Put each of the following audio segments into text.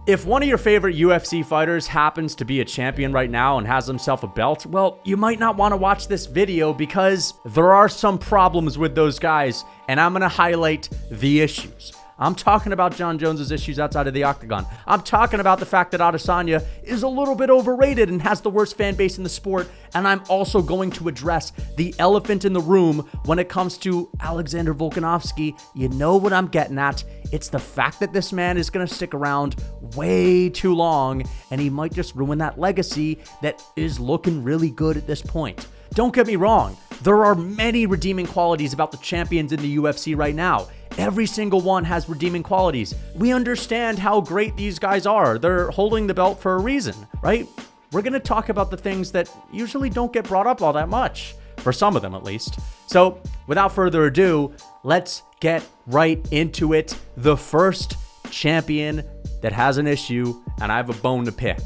If one of your favorite UFC fighters happens to be a champion right now and has himself a belt, well, you might not want to watch this video because there are some problems with those guys, and I'm going to highlight the issues. I'm talking about Jon Jones' issues outside of the octagon. I'm talking about the fact that Adesanya is a little bit overrated and has the worst fan base in the sport. And I'm also going to address the elephant in the room when it comes to Alexander Volkanovski. You know what I'm getting at. It's the fact that this man is going to stick around way too long, and he might just ruin that legacy that is looking really good at this point. Don't get me wrong. There are many redeeming qualities about the champions in the UFC right now. Every single one has redeeming qualities. We understand how great these guys are. They're holding the belt for a reason, right? We're going to talk about the things that usually don't get brought up all that much, for some of them at least. So without further ado, let's get right into it. The first champion that has an issue, and I have a bone to pick.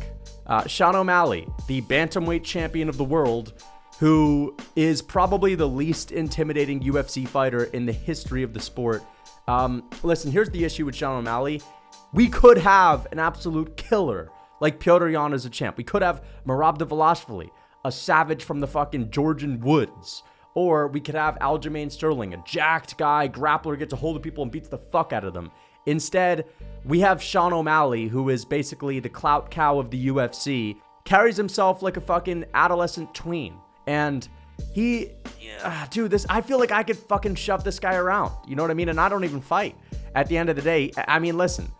Sean O'Malley, the bantamweight champion of the world, who is probably the least intimidating UFC fighter in the history of the sport. Listen, here's the issue with Sean O'Malley. We could have an absolute killer like Petr Yan as a champ. We could have Merab Dvalishvili, a savage from the fucking Georgian woods. Or we could have Aljamain Sterling, a jacked guy, grappler, gets a hold of people and beats the fuck out of them. Instead, we have Sean O'Malley, who is basically the clout cow of the UFC, carries himself like a fucking adolescent tween. And he, dude, I feel like I could fucking shove this guy around. You know what I mean? And I don't even fight. At the end of the day, I mean, listen,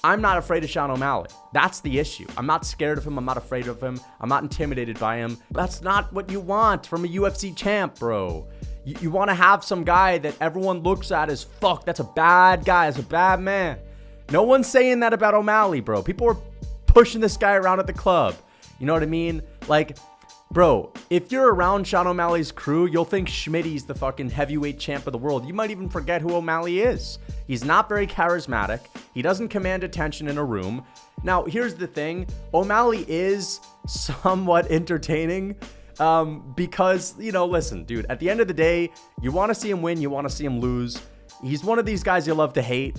I'm not afraid of Sean O'Malley. That's the issue. I'm not scared of him. I'm not afraid of him. I'm not intimidated by him. That's not what you want from a UFC champ, bro. You want to have some guy that everyone looks at as, fuck, that's a bad guy. That's a bad man. No one's saying that about O'Malley, bro. People are pushing this guy around at the club. You know what I mean? Like, bro, if you're around Sean O'Malley's crew, you'll think Schmitty's the fucking heavyweight champ of the world. You might even forget who O'Malley is. He's not very charismatic. He doesn't command attention in a room. Now, here's the thing. O'Malley is somewhat entertaining because, you know, listen, dude, at the end of the day, you want to see him win. You want to see him lose. He's one of these guys you love to hate.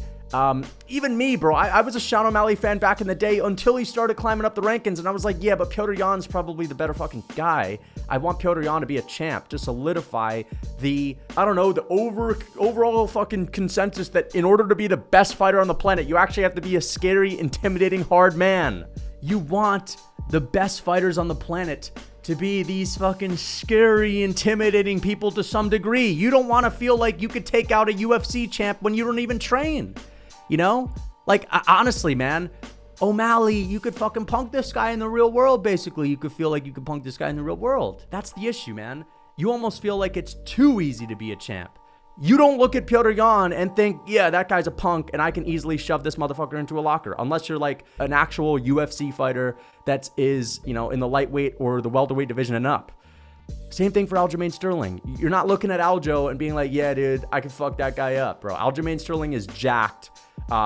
Even me, bro, I was a Sean O'Malley fan back in the day until he started climbing up the rankings, and I was like, yeah, but Petr Yan's probably the better fucking guy. I want Petr Yan to be a champ to solidify the, I don't know, the overall fucking consensus that in order to be the best fighter on the planet, you actually have to be a scary, intimidating, hard man. You want the best fighters on the planet to be these fucking scary, intimidating people to some degree. You don't want to feel like you could take out a UFC champ when you don't even train. You know? Like, honestly, man, O'Malley, you could fucking punk this guy in the real world, basically. You could feel like you could punk this guy in the real world. That's the issue, man. You almost feel like it's too easy to be a champ. You don't look at Petr Yan and think, yeah, that guy's a punk and I can easily shove this motherfucker into a locker. Unless you're like an actual UFC fighter that is, you know, in the lightweight or the welterweight division and up. Same thing for Aljamain Sterling. You're not looking at Aljo and being like, yeah, dude, I can fuck that guy up, bro. Aljamain Sterling is jacked.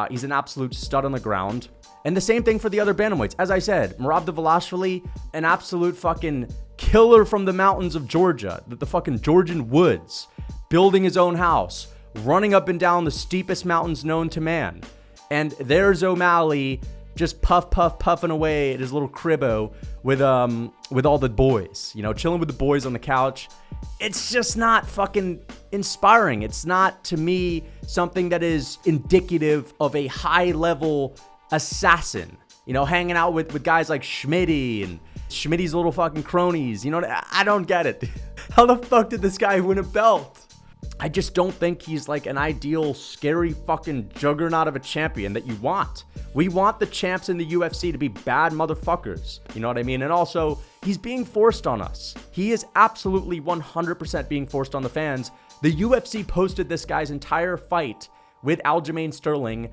He's an absolute stud on the ground. And the same thing for the other bantamweights. As I said, Merab Dvalishvili, an absolute fucking killer from the mountains of Georgia, the fucking Georgian woods, building his own house, running up and down the steepest mountains known to man. And there's O'Malley just puffing away at his little cribbo with all the boys, you know, chilling with the boys on the couch. It's just not fucking inspiring. It's not, to me, something that is indicative of a high-level assassin, you know, hanging out with guys like Schmitty and Schmitty's little fucking cronies. You know, I don't get it. How the fuck did this guy win a belt? I just don't think he's like an ideal, scary fucking juggernaut of a champion that you want. We want the champs in the UFC to be bad motherfuckers. You know what I mean? And also, he's being forced on us. He is absolutely 100% being forced on the fans. The UFC posted this guy's entire fight with Aljamain Sterling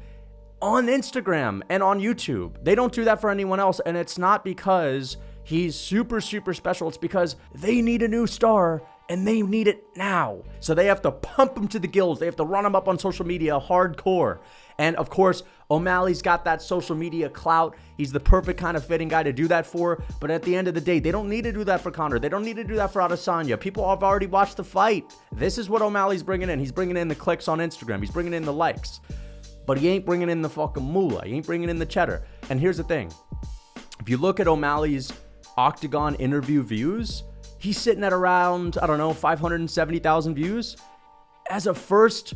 on Instagram and on YouTube. They don't do that for anyone else, and it's not because he's super special. It's because they need a new star, and they need it now. So they have to pump him to the gills. They have to run him up on social media hardcore. And of course, O'Malley's got that social media clout. He's the perfect kind of fitting guy to do that for. But at the end of the day, they don't need to do that for Conor. They don't need to do that for Adesanya. People have already watched the fight. This is what O'Malley's bringing in. He's bringing in the clicks on Instagram. He's bringing in the likes. But he ain't bringing in the fucking moolah. He ain't bringing in the cheddar. And here's the thing. If you look at O'Malley's Octagon interview views, he's sitting at around, I don't know, 570,000 views. As a first,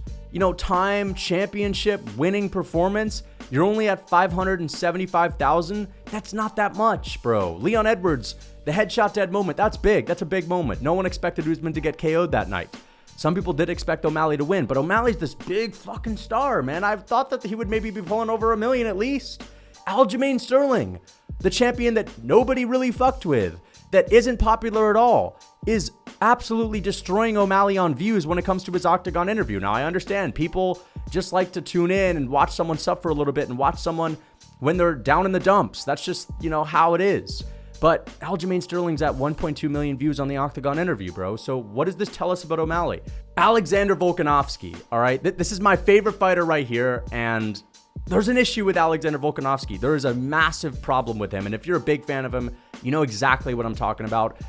time championship winning performance, you're only at 575,000. That's not that much, bro. Leon Edwards, the headshot dead moment, that's big. That's a big moment. No one expected Usman to get KO'd that night. Some people did expect O'Malley to win, but O'Malley's this big fucking star, man. I thought that he would maybe be pulling over 1 million at least. Aljamain Sterling, the champion that nobody really fucked with, that isn't popular at all, is absolutely destroying O'Malley on views when it comes to his Octagon interview. Now, I understand people just like to tune in and watch someone suffer a little bit and watch someone when they're down in the dumps. That's just, how it is. But Aljamain Sterling's at 1.2 million views on the Octagon interview, bro. So what does this tell us about O'Malley? Alexander Volkanovski, all right? This is my favorite fighter right here, and there's an issue with Alexander Volkanovski. There is a massive problem with him, and if you're a big fan of him, you know exactly what I'm talking about.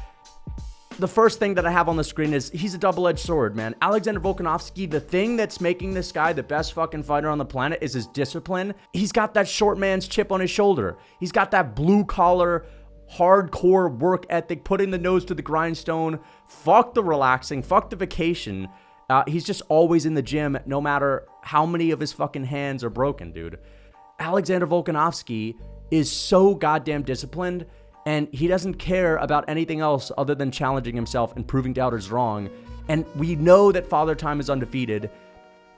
The first thing that I have on the screen is he's a double-edged sword, man. Alexander Volkanovski, the thing that's making this guy the best fucking fighter on the planet is his discipline. He's got that short man's chip on his shoulder. He's got that blue-collar, hardcore work ethic, putting the nose to the grindstone. Fuck the relaxing, fuck the vacation. He's just always in the gym, no matter how many of his fucking hands are broken, dude. Alexander Volkanovski is so goddamn disciplined, and he doesn't care about anything else other than challenging himself and proving doubters wrong. And we know that Father Time is undefeated.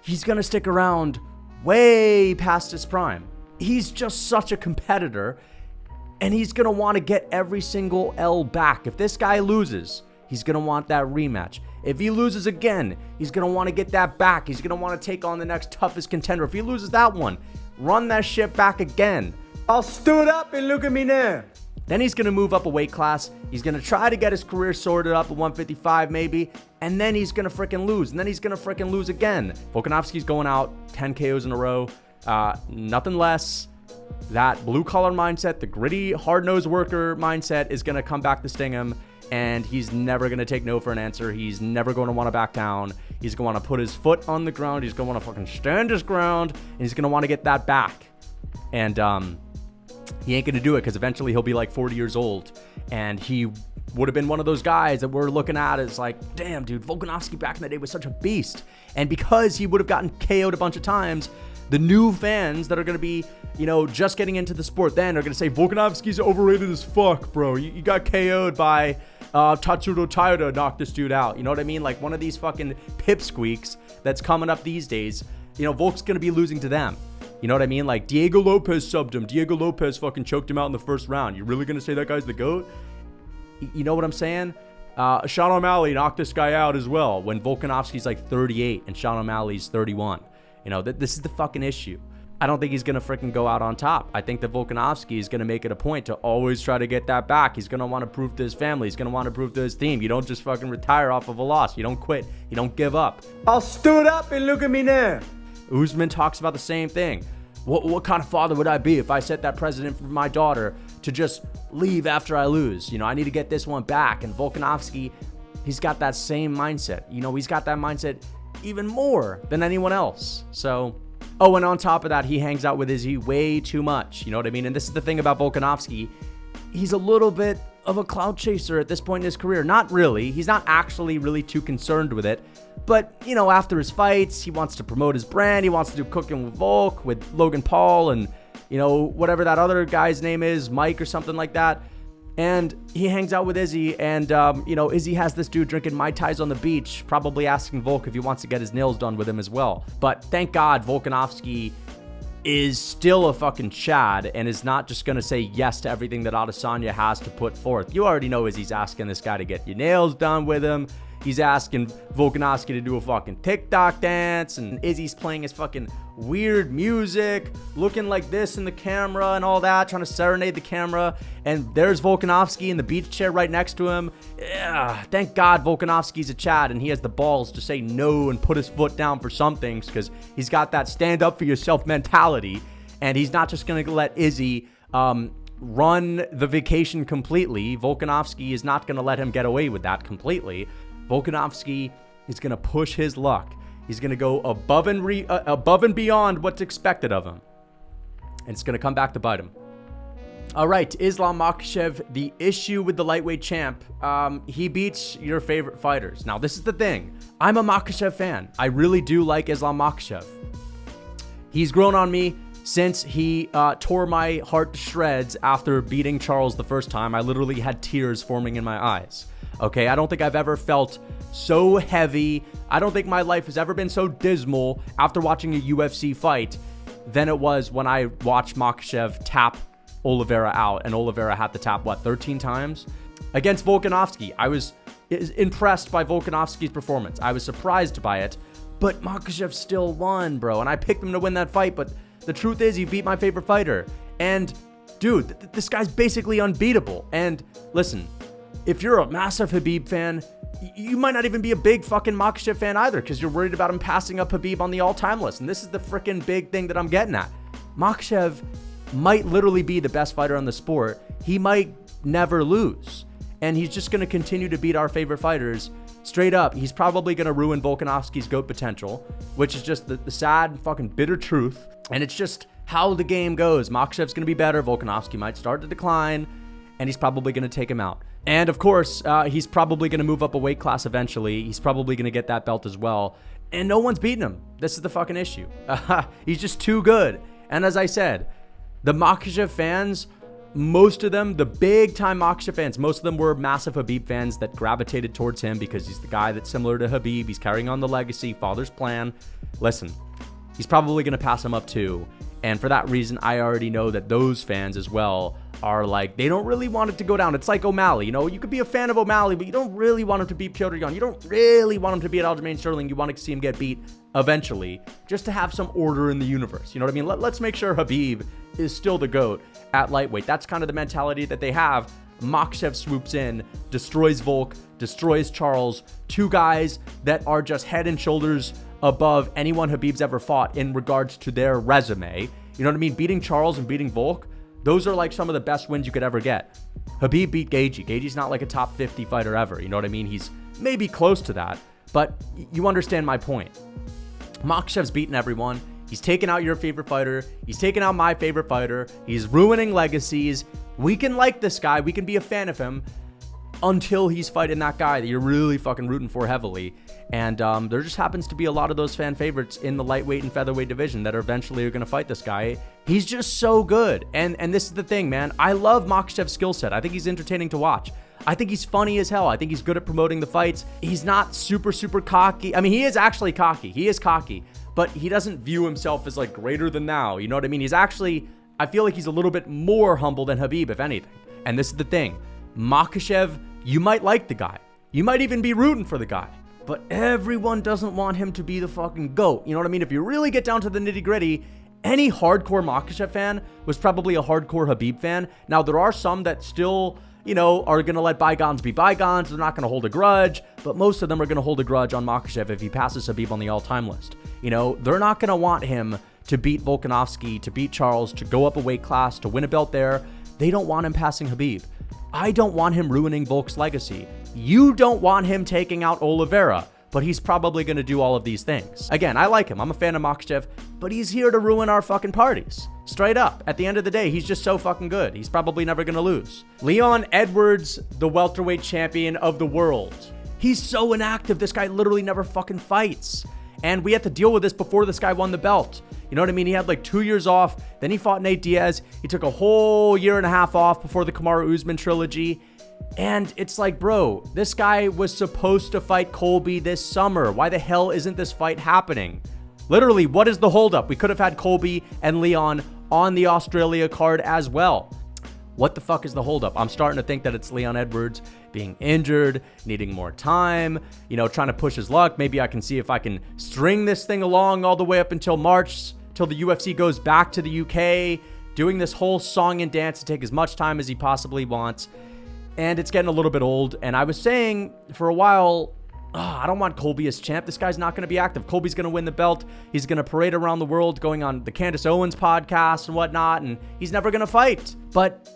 He's gonna stick around way past his prime. He's just such a competitor, and he's gonna want to get every single L back. If this guy loses, he's gonna want that rematch. If he loses again, he's gonna want to get that back. He's gonna want to take on the next toughest contender. If he loses that one, run that shit back again. I'll stood up and look at me now. Then he's gonna move up a weight class. He's gonna try to get his career sorted up at 155 maybe, and then he's gonna freaking lose, and then he's gonna freaking lose again. Volkanovski's going out 10 KOs in a row. Nothing less. That blue-collar mindset, the gritty, hard-nosed worker mindset is going to come back to sting him, and he's never going to take no for an answer. He's never going to want to back down. He's going to want to put his foot on the ground. He's going to want to fucking stand his ground, and he's going to want to get that back. And he ain't going to do it because eventually he'll be like 40 years old, and he would have been one of those guys that we're looking at as like, damn, dude, Volkanovski back in the day was such a beast. And because he would have gotten KO'd a bunch of times, the new fans that are going to be, just getting into the sport then are going to say, Volkanovski's overrated as fuck, bro. You got KO'd by Tatsuro Taira knocked this dude out. You know what I mean? Like one of these fucking pipsqueaks that's coming up these days. Volk's going to be losing to them. You know what I mean? Like Diego Lopez subbed him. Diego Lopez fucking choked him out in the first round. You really going to say that guy's the GOAT? You know what I'm saying? Sean O'Malley knocked this guy out as well when Volkanovski's like 38 and Sean O'Malley's 31. This is the fucking issue. I don't think he's going to freaking go out on top. I think that Volkanovski is going to make it a point to always try to get that back. He's going to want to prove to his family. He's going to want to prove to his team. You don't just fucking retire off of a loss. You don't quit. You don't give up. I'll stood up and look at me now. Usman talks about the same thing. What kind of father would I be if I set that precedent for my daughter to just leave after I lose? I need to get this one back. And Volkanovski, he's got that same mindset. He's got that mindset even more than anyone else. So, and on top of that, he hangs out with Izzy way too much. You know what I mean? And this is the thing about Volkanovski. He's a little bit of a cloud chaser at this point in his career. Not really. He's not actually really too concerned with it. But, after his fights, he wants to promote his brand. He wants to do Cooking with Volk, with Logan Paul, and, whatever that other guy's name is, Mike or something like that. And he hangs out with Izzy, and, Izzy has this dude drinking Mai Tais on the beach, probably asking Volk if he wants to get his nails done with him as well. But thank God Volkanovski is still a fucking Chad and is not just going to say yes to everything that Adesanya has to put forth. You already know Izzy's asking this guy to get your nails done with him. He's asking Volkanovski to do a fucking TikTok dance, and Izzy's playing his fucking weird music, looking like this in the camera and all that, trying to serenade the camera. And there's Volkanovski in the beach chair right next to him. Yeah, thank God Volkanovski's a Chad and he has the balls to say no and put his foot down for some things, because he's got that stand up for yourself mentality, and he's not just going to let Izzy run the vacation completely. Volkanovski is not going to let him get away with that completely. Volkanovski is going to push his luck. He's going to go above and beyond what's expected of him. And it's going to come back to bite him. All right, Islam Makhachev, the issue with the lightweight champ, he beats your favorite fighters. Now, this is the thing. I'm a Makhachev fan. I really do like Islam Makhachev. He's grown on me since he tore my heart to shreds after beating Charles the first time. I literally had tears forming in my eyes. Okay, I don't think I've ever felt so heavy. I don't think my life has ever been so dismal after watching a UFC fight than it was when I watched Makhachev tap Oliveira out, and Oliveira had to tap, 13 times? Against Volkanovski, I was impressed by Volkanovski's performance. I was surprised by it, but Makhachev still won, bro, and I picked him to win that fight, but the truth is he beat my favorite fighter. And, dude, this guy's basically unbeatable. And, listen, if you're a massive Khabib fan, you might not even be a big fucking Makhachev fan either, because you're worried about him passing up Khabib on the all-time list, and this is the freaking big thing that I'm getting at. Makhachev might literally be the best fighter on the sport. He might never lose. And he's just going to continue to beat our favorite fighters straight up. He's probably going to ruin Volkanovski's GOAT potential, which is just the sad fucking bitter truth. And it's just how the game goes. Makhachev's going to be better. Volkanovski might start to decline, and he's probably going to take him out. And of course, he's probably going to move up a weight class eventually. He's probably going to get that belt as well. And no one's beating him. This is the fucking issue. He's just too good. And as I said, the Makhachev fans, most of them, the big-time Makhachev fans, most of them were massive Khabib fans that gravitated towards him because he's the guy that's similar to Khabib. He's carrying on the legacy, father's plan. Listen, he's probably going to pass him up too. And for that reason, I already know that those fans as well are like, they don't really want it to go down. It's like O'Malley. You know, you could be a fan of O'Malley, but you don't really want him to beat Petr Yan. You don't really want him to beat Aljamain Sterling. You want to see him get beat eventually, just to have some order in the universe. You know what I mean? Let's make sure Khabib is still the GOAT at lightweight. That's kind of the mentality that they have. Makhachev swoops in, destroys Volk, destroys Charles. Two guys that are just head and shoulders above anyone Khabib's ever fought in regards to their resume. You know what I mean? Beating Charles and beating Volk, those are like some of the best wins you could ever get. Khabib beat Gaethje. Gaethje's not like a top 50 fighter ever. You know what I mean? He's maybe close to that, but you understand my point. Makhachev's beaten everyone. He's taken out your favorite fighter. He's taken out my favorite fighter. He's ruining legacies. We can like this guy. We can be a fan of him until he's fighting that guy that you're really fucking rooting for heavily. And there just happens to be a lot of those fan favorites in the lightweight and featherweight division that are eventually going to fight this guy. He's just so good. And this is the thing, man. I love Makhachev's skill set. I think he's entertaining to watch. I think he's funny as hell. I think he's good at promoting the fights. He's not super cocky. I mean, he is actually cocky. He is cocky. But he doesn't view himself as like greater than now. You know what I mean? He's actually, I feel like he's a little bit more humble than Khabib, if anything. And this is the thing. Makhachev, you might like the guy. You might even be rooting for the guy. But everyone doesn't want him to be the fucking GOAT. You know what I mean? If you really get down to the nitty gritty, any hardcore Makhachev fan was probably a hardcore Khabib fan. Now, there are some that still, you know, are going to let bygones be bygones. They're not going to hold a grudge. But most of them are going to hold a grudge on Makhachev if he passes Khabib on the all-time list. You know, they're not going to want him to beat Volkanovski, to beat Charles, to go up a weight class, to win a belt there. They don't want him passing Khabib. I don't want him ruining Volk's legacy. You don't want him taking out Oliveira, but he's probably going to do all of these things. Again, I like him. I'm a fan of Makhachev, but he's here to ruin our fucking parties. Straight up. At the end of the day, he's just so fucking good. He's probably never going to lose. Leon Edwards, the welterweight champion of the world. He's so inactive. This guy literally never fucking fights. And we had to deal with this before this guy won the belt. You know what I mean? He had like 2 years off. Then he fought Nate Diaz. He took a whole year and a half off before the Kamaru Usman trilogy. And it's like, bro, this guy was supposed to fight Colby this summer. Why the hell isn't this fight happening? Literally, what is the holdup? We could have had Colby and Leon on the Australia card as well. What the fuck is the holdup? I'm starting to think that it's Leon Edwards being injured, needing more time, you know, trying to push his luck. Maybe I can see if I can string this thing along all the way up until March, till the UFC goes back to the UK, doing this whole song and dance to take as much time as he possibly wants. And it's getting a little bit old. And I was saying for a while, I don't want Colby as champ. This guy's not going to be active. Colby's going to win the belt. He's going to parade around the world going on the Candace Owens podcast and whatnot. And he's never going to fight. But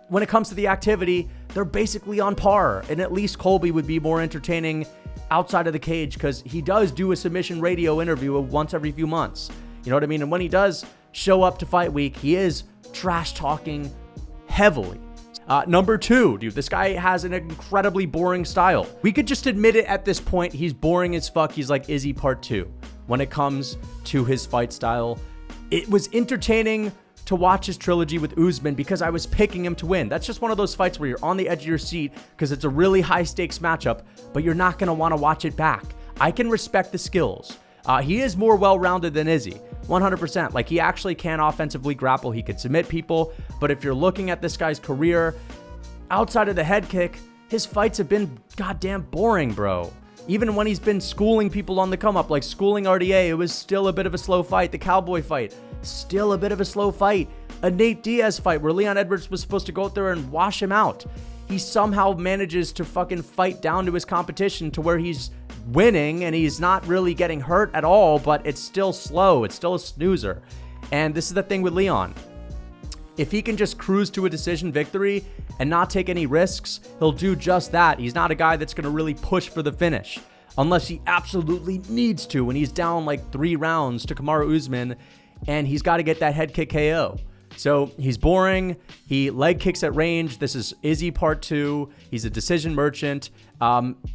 when it comes to the activity, they're basically on par. And at least Colby would be more entertaining outside of the cage because he does do a submission radio interview once every few months. You know what I mean? And when he does show up to fight week, he is trash talking heavily. Number 2, dude, this guy has an incredibly boring style. We could just admit it at this point. He's boring as fuck. He's like Izzy Part 2 when it comes to his fight style. It was entertaining to watch his trilogy with Usman because I was picking him to win. That's just one of those fights where you're on the edge of your seat because it's a really high stakes matchup, but you're not going to want to watch it back. I can respect the skills. He is more well-rounded than Izzy, 100%. Like, he actually can offensively grapple. He could submit people. But if you're looking at this guy's career, outside of the head kick, his fights have been goddamn boring, bro. Even when he's been schooling people on the come-up, like schooling RDA, it was still a bit of a slow fight. The Cowboy fight, still a bit of a slow fight. A Nate Diaz fight where Leon Edwards was supposed to go out there and wash him out. He somehow manages to fucking fight down to his competition to where he's winning and he's not really getting hurt at all, but it's still slow. It's still a snoozer. And this is the thing with Leon. If he can just cruise to a decision victory and not take any risks, he'll do just that. He's not a guy that's going to really push for the finish unless he absolutely needs to when he's down like 3 rounds to Kamaru Usman and he's got to get that head kick KO. So he's boring. He leg kicks at range. This is Izzy Part 2. He's a decision merchant.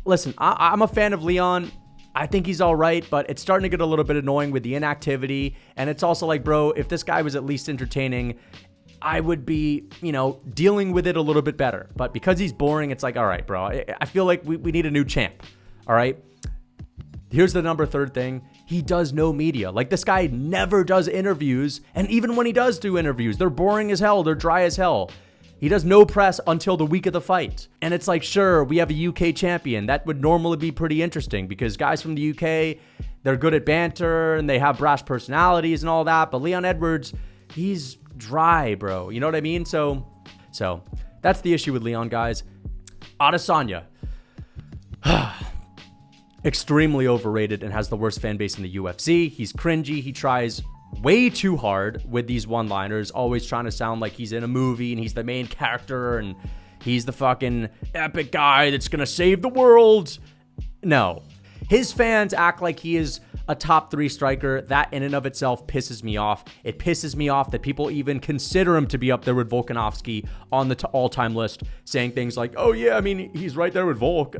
Listen, I'm a fan of Leon. I think he's all right, but it's starting to get a little bit annoying with the inactivity. And it's also like, bro, if this guy was at least entertaining, I would be, dealing with it a little bit better. But because he's boring, it's like, all right, bro, I feel like we need a new champ. All right. Here's the number 3rd thing. He does no media. Like, this guy never does interviews. And even when he does do interviews, they're boring as hell. They're dry as hell. He does no press until the week of the fight. And it's like, sure, we have a UK champion. That would normally be pretty interesting because guys from the UK, they're good at banter and they have brash personalities and all that. But Leon Edwards, he's dry, bro. You know what I mean? So that's the issue with Leon, guys. Adesanya. Extremely overrated and has the worst fan base in the UFC. He's cringy. He tries way too hard with these one-liners, always trying to sound like he's in a movie and he's the main character and he's the fucking epic guy that's gonna save the world. No. His fans act like he is a top 3 striker. That in and of itself pisses me off. It pisses me off that people even consider him to be up there with Volkanovski on the all-time list, saying things like, oh yeah, I mean, he's right there with Volk.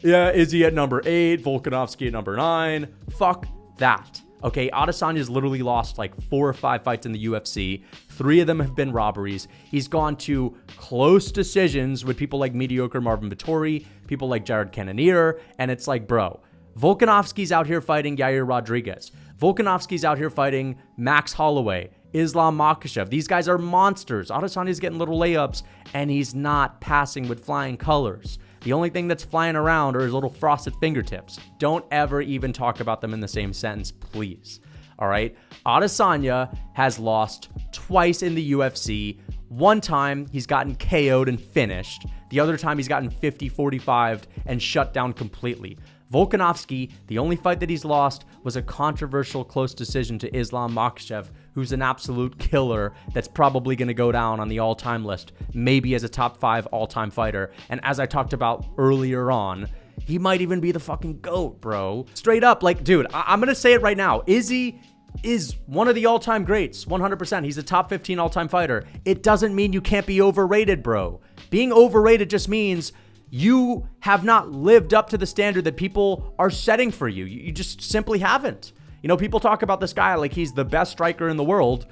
Yeah, Izzy at number 8, Volkanovski at number 9. Fuck that. Okay, Adesanya's literally lost like 4 or 5 fights in the UFC. 3 of them have been robberies. He's gone to close decisions with people like mediocre Marvin Vettori, people like Jared Cannonier, and it's like, bro, Volkanovski's out here fighting Yair Rodriguez. Volkanovski's out here fighting Max Holloway, Islam Makhachev. These guys are monsters. Adesanya's getting little layups, and he's not passing with flying colors. The only thing that's flying around are his little frosted fingertips. Don't ever even talk about them in the same sentence, please. All right? Adesanya has lost twice in the UFC. One time, he's gotten KO'd and finished. The other time, he's gotten 50-45'd and shut down completely. Volkanovski, the only fight that he's lost was a controversial close decision to Islam Makhachev, who's an absolute killer that's probably going to go down on the all-time list, maybe as a top 5 all-time fighter. And as I talked about earlier on, he might even be the fucking GOAT, bro. Straight up, like, dude, I'm going to say it right now. Izzy is one of the all-time greats, 100%. He's a top 15 all-time fighter. It doesn't mean you can't be overrated, bro. Being overrated just means you have not lived up to the standard that people are setting for you. You just simply haven't. People talk about this guy like he's the best striker in the world,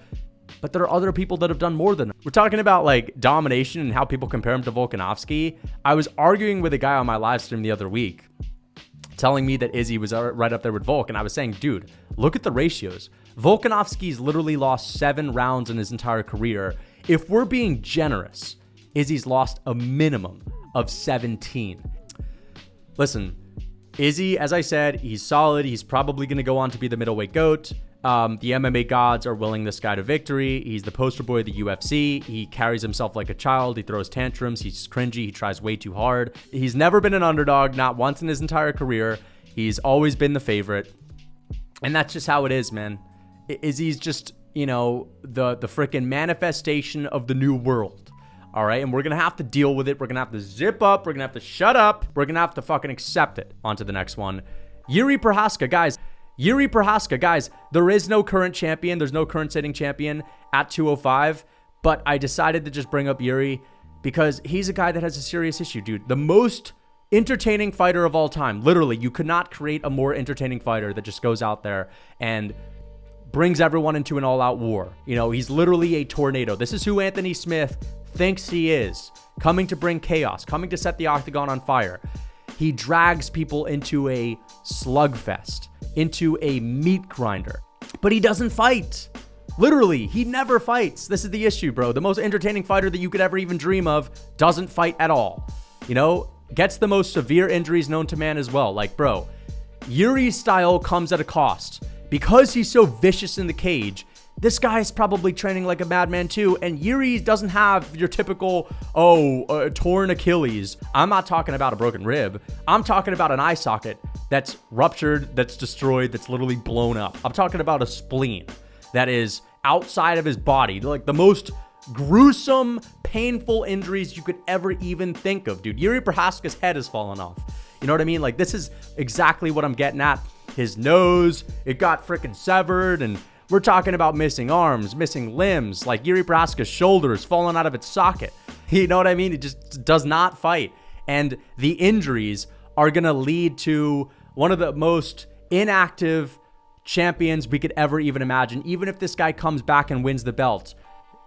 but there are other people that have done more than him. We're talking about like domination and how people compare him to Volkanovski. I was arguing with a guy on my live stream the other week, telling me that Izzy was right up there with Volk, and I was saying, dude, look at the ratios. Volkanovski's literally lost 7 rounds in his entire career. If we're being generous, Izzy's lost a minimum of 17. Listen, Izzy, as I said, he's solid. He's probably going to go on to be the middleweight GOAT. The MMA gods are willing this guy to victory. He's the poster boy of the UFC. He carries himself like a child. He throws tantrums. He's cringy. He tries way too hard. He's never been an underdog, not once in his entire career. He's always been the favorite. And that's just how it is, man. Izzy's just, the freaking manifestation of the new world. All right, and we're going to have to deal with it. We're going to have to zip up. We're going to have to shut up. We're going to have to fucking accept it. On to the next one. Jiri Prochazka, guys. There is no current champion. There's no current sitting champion at 205. But I decided to just bring up Jiri because he's a guy that has a serious issue, dude. The most entertaining fighter of all time. Literally, you could not create a more entertaining fighter that just goes out there and brings everyone into an all-out war. You know, he's literally a tornado. This is who Anthony Smith thinks he is. Coming to bring chaos, coming to set the octagon on fire. He drags people into a slugfest, into a meat grinder. But he doesn't fight. Literally, he never fights. This is the issue, bro. The most entertaining fighter that you could ever even dream of doesn't fight at all. You know, gets the most severe injuries known to man as well. Like, bro, Jiri's style comes at a cost. Because he's so vicious in the cage, this guy's probably training like a madman too, and Jiri doesn't have your typical, torn Achilles. I'm not talking about a broken rib. I'm talking about an eye socket that's ruptured, that's destroyed, that's literally blown up. I'm talking about a spleen that is outside of his body, like the most gruesome, painful injuries you could ever even think of, dude. Jiri Prochazka's head has fallen off. You know what I mean? Like, this is exactly what I'm getting at. His nose, it got freaking severed, and we're talking about missing arms, missing limbs, like Jiri Prochazka's shoulders falling out of its socket. You know what I mean? It just does not fight. And the injuries are going to lead to one of the most inactive champions we could ever even imagine. Even if this guy comes back and wins the belt,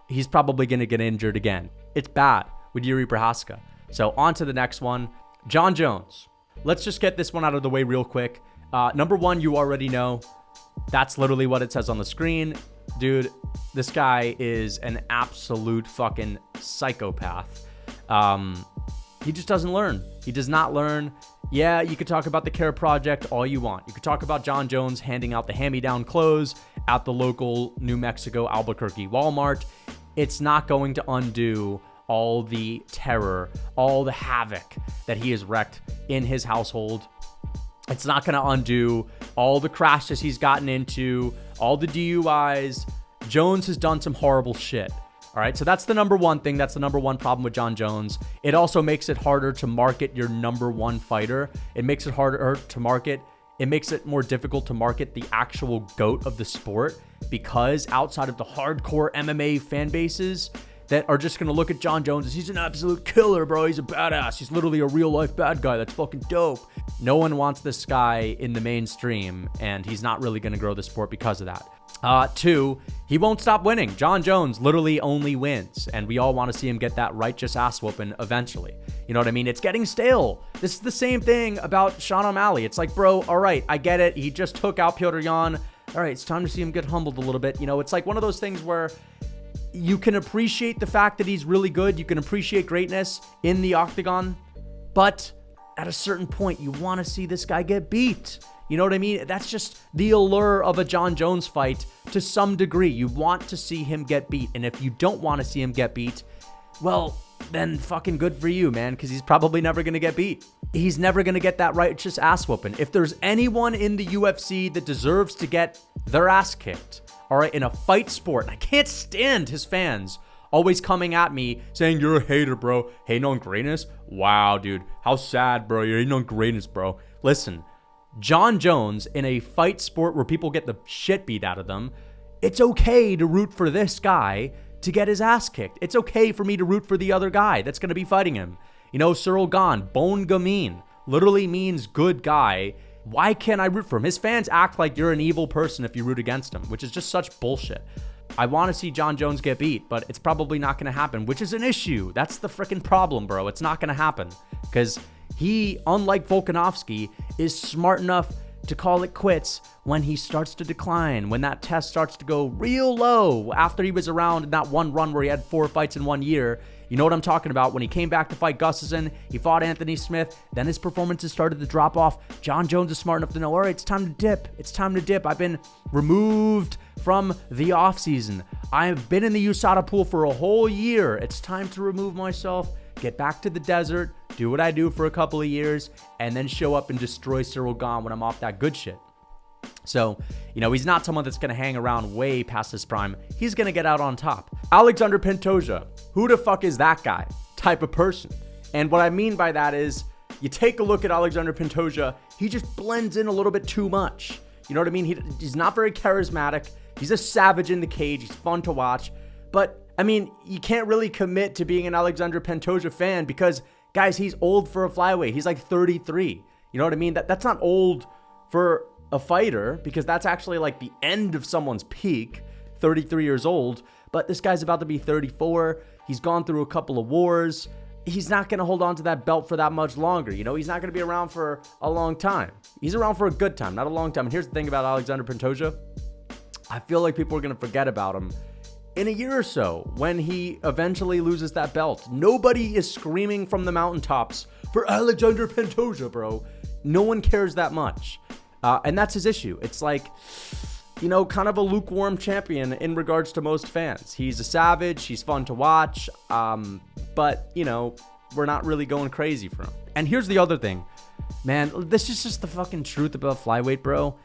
he's probably going to get injured again. It's bad with Jiri Prochazka. So on to the next one. Jon Jones. Let's just get this one out of the way real quick. Number one, you already know. That's literally what it says on the screen. Dude, this guy is an absolute fucking psychopath. He just doesn't learn. He does not learn. Yeah, you could talk about the Care Project all you want. You could talk about Jon Jones handing out the hand-me-down clothes at the local New Mexico Albuquerque Walmart. It's not going to undo all the terror, all the havoc that he has wreaked in his household. It's not going to undo all the crashes he's gotten into, all the DUIs. Jones has done some horrible shit. All right, so that's the number one thing. That's the number one problem with Jon Jones. It also makes it harder to market your number one fighter. It makes it harder to market. It makes it more difficult to market the actual GOAT of the sport, because outside of the hardcore MMA fan bases that are just going to look at Jon Jones as he's an absolute killer, bro. He's a badass. He's literally a real life bad guy. That's fucking dope. No one wants this guy in the mainstream, and he's not really going to grow the sport because of that. Two, he won't stop winning. Jon Jones literally only wins, and we all want to see him get that righteous ass whooping eventually. You know what I mean? It's getting stale. This is the same thing about Sean O'Malley. It's like, bro, all right, I get it. He just took out Petr Yan. All right, it's time to see him get humbled a little bit. You know, it's like one of those things where you can appreciate the fact that he's really good. You can appreciate greatness in the octagon, but at a certain point, you want to see this guy get beat. You know what I mean? That's just the allure of a Jon Jones fight to some degree. You want to see him get beat. And if you don't want to see him get beat, well, then fucking good for you, man, because he's probably never going to get beat. He's never going to get that righteous ass whooping. If there's anyone in the UFC that deserves to get their ass kicked, all right, in a fight sport, and I can't stand his fans always coming at me saying, you're a hater, bro. Hating on greatness? Wow, dude. How sad, bro. You're hating on greatness, bro. Listen, Jon Jones in a fight sport where people get the shit beat out of them, it's okay to root for this guy to get his ass kicked. It's okay for me to root for the other guy that's going to be fighting him. You know, Cyril Gane, Bon Gamin, literally means good guy. Why can't I root for him? His fans act like you're an evil person if you root against him, which is just such bullshit. I want to see Jon Jones get beat, but it's probably not going to happen, which is an issue. That's the freaking problem, bro. It's not going to happen because he, unlike Volkanovski, is smart enough to call it quits when he starts to decline, when that test starts to go real low after he was around in that one run where he had 4 fights in 1 year. You know what I'm talking about. When he came back to fight Gustafsson, he fought Anthony Smith, then his performances started to drop off. Jon Jones is smart enough to know, all right, it's time to dip. It's time to dip. I've been removed from the offseason. I've been in the USADA pool for a whole year. It's time to remove myself, get back to the desert, do what I do for a couple of years, and then show up and destroy Cyril Gane when I'm off that good shit. So, you know, he's not someone that's going to hang around way past his prime. He's going to get out on top. Alexandre Pantoja, who the fuck is that guy type of person? And what I mean by that is, you take a look at Alexandre Pantoja, he just blends in a little bit too much. You know what I mean? He's not very charismatic. He's a savage in the cage. He's fun to watch. But I mean, you can't really commit to being an Alexandre Pantoja fan because, guys, he's old for a flyweight. He's like 33. You know what I mean? That's not old for a fighter because that's actually like the end of someone's peak, 33 years old. But this guy's about to be 34. He's gone through a couple of wars. He's not going to hold on to that belt for that much longer. You know, he's not going to be around for a long time. He's around for a good time, not a long time. And here's the thing about Alexandre Pantoja. I feel like people are going to forget about him in a year or so when he eventually loses that belt. Nobody is screaming from the mountaintops for Alexandre Pantoja, bro. No one cares that much. And that's his issue. It's like, you know, kind of a lukewarm champion in regards to most fans. He's a savage. He's fun to watch. But, you know, we're not really going crazy for him. And here's the other thing. Man, this is just the fucking truth about flyweight, bro.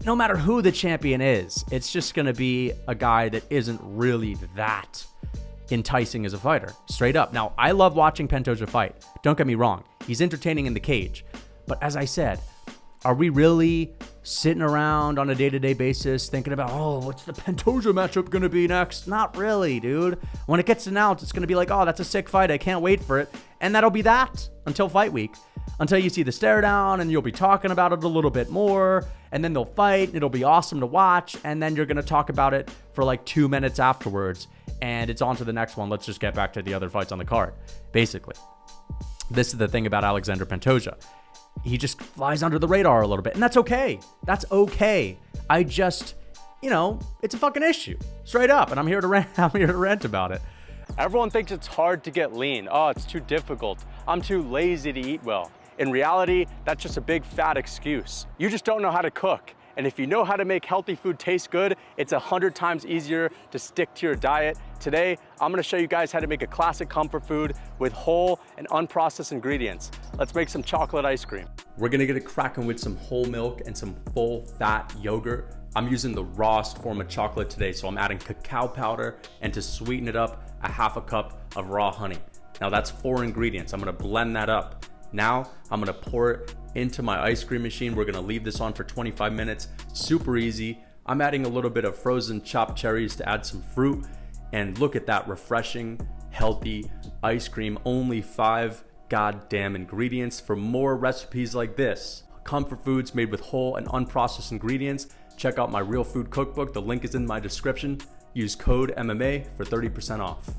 No matter who the champion is, it's just going to be a guy that isn't really that enticing as a fighter. Straight up. Now, I love watching Pantoja fight. Don't get me wrong. He's entertaining in the cage. But as I said, are we really sitting around on a day-to-day basis thinking about, oh, what's the Pantoja matchup going to be next? Not really, dude. When it gets announced, it's going to be like, oh, that's a sick fight. I can't wait for it. And that'll be that until fight week, until you see the stare down and you'll be talking about it a little bit more. And then they'll fight and it'll be awesome to watch. And then you're going to talk about it for like 2 minutes afterwards. And it's on to the next one. Let's just get back to the other fights on the card. Basically, this is the thing about Alexandre Pantoja. He just flies under the radar a little bit. And that's okay. That's okay. I just, you know, it's a fucking issue. Straight up. And I'm here to rant about it. Everyone thinks it's hard to get lean. Oh, it's too difficult. I'm too lazy to eat well. In reality, that's just a big fat excuse. You just don't know how to cook. And if you know how to make healthy food taste good, it's 100 times easier to stick to your diet. Today, I'm gonna show you guys how to make a classic comfort food with whole and unprocessed ingredients. Let's make some chocolate ice cream. We're gonna get it cracking with some whole milk and some full fat yogurt. I'm using the rawest form of chocolate today, so I'm adding cacao powder and to sweeten it up, a half a cup of raw honey. Now that's 4 ingredients. I'm gonna blend that up. Now I'm gonna pour it into my ice cream machine. We're gonna leave this on for 25 minutes. Super easy. I'm adding a little bit of frozen chopped cherries to add some fruit. And look at that refreshing, healthy ice cream. Only 5 goddamn ingredients. For more recipes like this, comfort foods made with whole and unprocessed ingredients, check out my real food cookbook. The link is in my description. Use code MMA for 30% off.